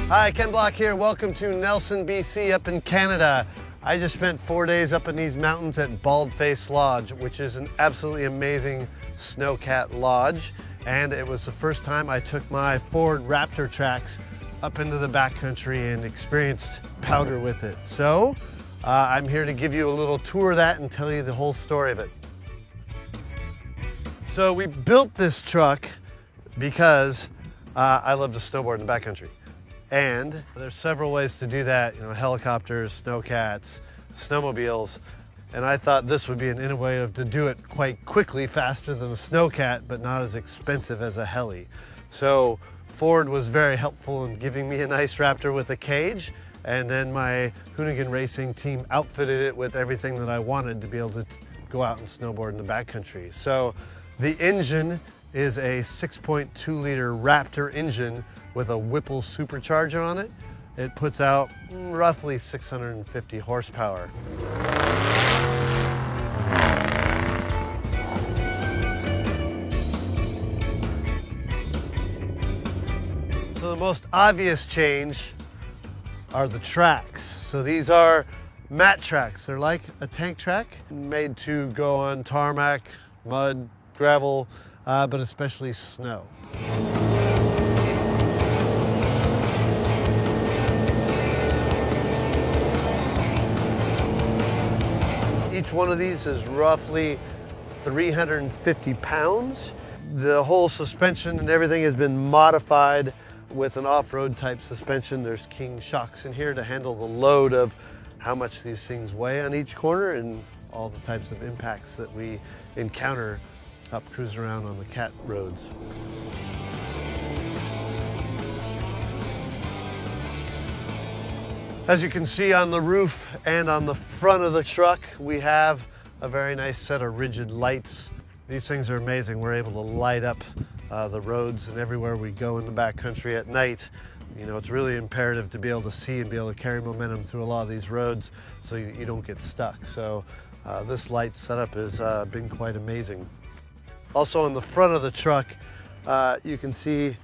Hi, Ken Block here. Welcome to Nelson, BC, up in Canada. I just spent 4 days up in these mountains at Bald-Face Lodge, which is an absolutely amazing snowcat lodge. And it was the first time I took my Ford Raptor tracks up into the backcountry and experienced powder with it. So I'm here to give you a little tour of that and tell you the whole story of it. So we built this truck because I love to snowboard in the backcountry. And there's several ways to do that, you know, helicopters, snowcats, snowmobiles. And I thought this would be an innovative to do it quite quickly, faster than a snowcat, but not as expensive as a heli. So Ford was very helpful in giving me a nice Raptor with a cage. And then my Hoonigan Racing team outfitted it with everything that I wanted to be able to go out and snowboard in the backcountry. So the engine is a 6.2 liter Raptor engine with a Whipple supercharger on it. It puts out roughly 650 horsepower. So the most obvious change are the tracks. So these are mat tracks. They're like a tank track, made to go on tarmac, mud, gravel, but especially snow. Each one of these is roughly 350 pounds. The whole suspension and everything has been modified with an off-road type suspension. There's King shocks in here to handle the load of how much these things weigh on each corner and all the types of impacts that we encounter up cruising around on the cat roads. As you can see on the roof and on the front of the truck, we have a very nice set of rigid lights. These things are amazing. We're able to light up the roads and everywhere we go in the backcountry at night. You know, it's really imperative to be able to see and be able to carry momentum through a lot of these roads so you don't get stuck. So this light setup has been quite amazing. Also on the front of the truck, you can see,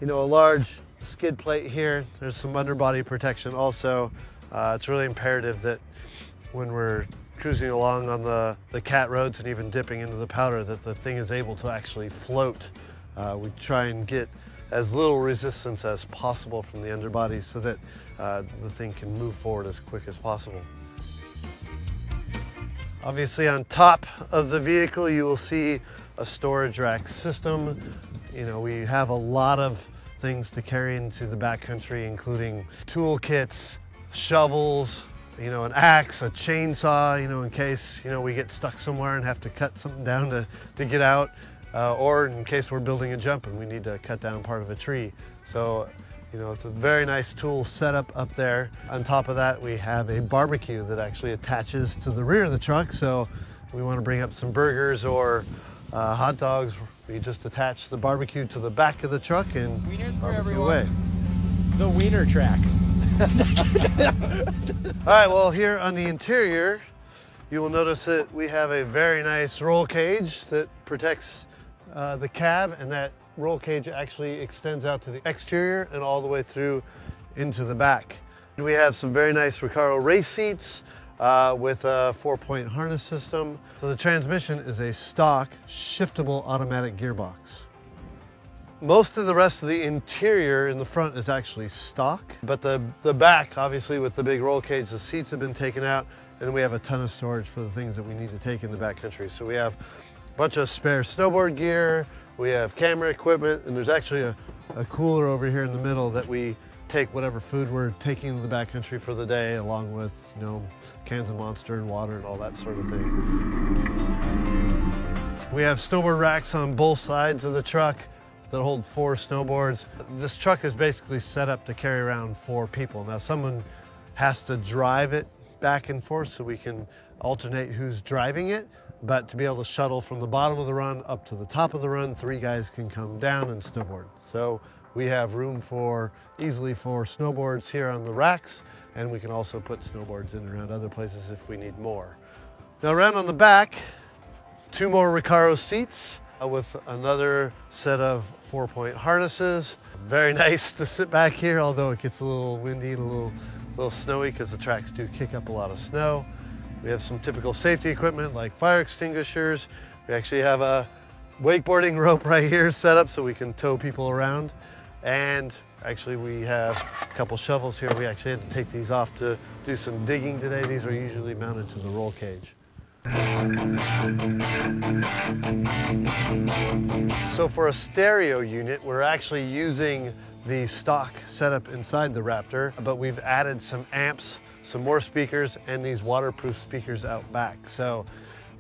you know, a large skid plate here. There's some underbody protection also. It's really imperative that when we're cruising along on the cat roads and even dipping into the powder that the thing is able to actually float. We try and get as little resistance as possible from the underbody so that the thing can move forward as quick as possible. Obviously on top of the vehicle you will see a storage rack system. You know, we have a lot of things to carry into the backcountry, including toolkits, shovels, you know, an axe, a chainsaw, you know, in case, you know, we get stuck somewhere and have to cut something down to get out, or in case we're building a jump and we need to cut down part of a tree. So, you know, it's a very nice tool setup up there. On top of that, we have a barbecue that actually attaches to the rear of the truck. So we want to bring up some burgers or hot dogs. We just attach the barbecue to the back of the truck and Wieners for barbecue everyone. away. The wiener tracks. All right, well, here on the interior, you will notice that we have a very nice roll cage that protects the cab, and that roll cage actually extends out to the exterior and all the way through into the back. We have some very nice Recaro race seats with a 4-point harness system. So the transmission is a stock shiftable automatic gearbox. Most of the rest of the interior in the front is actually stock, but the back, obviously with the big roll cage, the seats have been taken out, and we have a ton of storage for the things that we need to take in the backcountry. So we have a bunch of spare snowboard gear, we have camera equipment, and there's actually a cooler over here in the middle that we take whatever food we're taking into the backcountry for the day, along with, you know, cans of Monster and water and all that sort of thing. We have snowboard racks on both sides of the truck that hold 4 snowboards. This truck is basically set up to carry around 4 people. Now someone has to drive it back and forth so we can alternate who's driving it, but to be able to shuttle from the bottom of the run up to the top of the run, 3 guys can come down and snowboard. So we have room for easily 4 snowboards here on the racks, and we can also put snowboards in and around other places if we need more. Now around on the back, 2 more Recaro seats. with another set of 4-point harnesses. Very nice to sit back here, although it gets a little windy and a little snowy because the tracks do kick up a lot of snow. We have some typical safety equipment like fire extinguishers. We actually have a wakeboarding rope right here set up so we can tow people around. And actually we have a couple shovels here. We actually had to take these off to do some digging today. These are usually mounted to the roll cage. So for a stereo unit, we're actually using the stock setup inside the Raptor, but we've added some amps, some more speakers, and these waterproof speakers out back. So,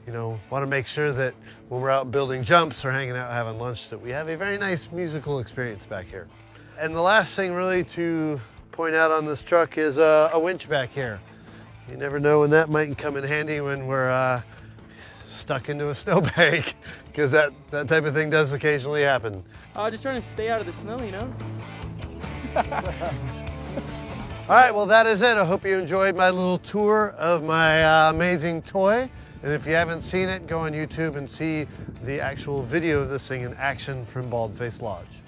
you know, want to make sure that when we're out building jumps or hanging out having lunch that we have a very nice musical experience back here. And the last thing really to point out on this truck is a winch back here. You never know when that might come in handy when we're stuck into a snowbank, because that type of thing does occasionally happen. Just trying to stay out of the snow, you know? All right, well, that is it. I hope you enjoyed my little tour of my amazing toy. And if you haven't seen it, go on YouTube and see the actual video of this thing in action from Bald Face Lodge.